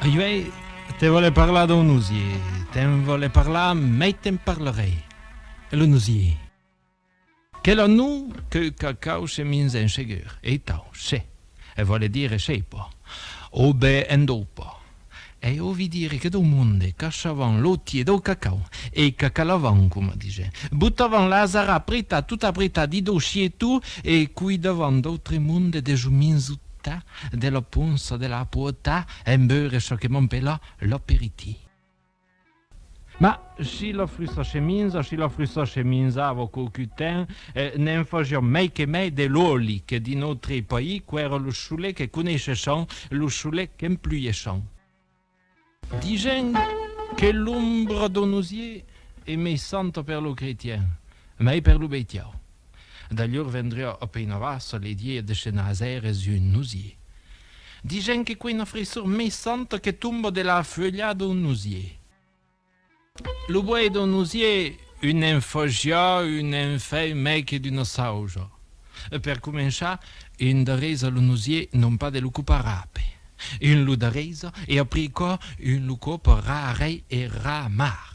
Io te vuole parlare d'un usier, te vuole parlare, mai te parlerei. Le usier. Quel a nu che cacao se minza in segur. E tau, se. E vuole dire sepo. O be en dopo. E ouvi dire che do monde cachavan l'otier do cacao e cacalavan, come dice. Buttavan la zara preta, tutta preta di dossier tu e cuidavan d'autre monde de juminzuta, della punza, della puota e beure ciò che mompela l'aperiti. Ma si la frusta cheminza avo cucutin, ne faisons mai che mai de l'oli che di notre pays, quero lo choulet che conoscesson, lo choulet che impluiesson. Digen che l'ombra d'onusier è mai santo per lo chrétien, mai per lo beitiao. D'ailleurs vendria appena vassa le die de cenazeres un nusier. Digen che quella frisur mai santo che tumbo della foglia d'onusier. Lo buoi d'onusier, un infogia, un infei mai che d'una sauja. Per cominciare, in daresa l'onusier non pas de l'occuparape. Un loup de raisin et après quoi, un loup pour rare et ramar.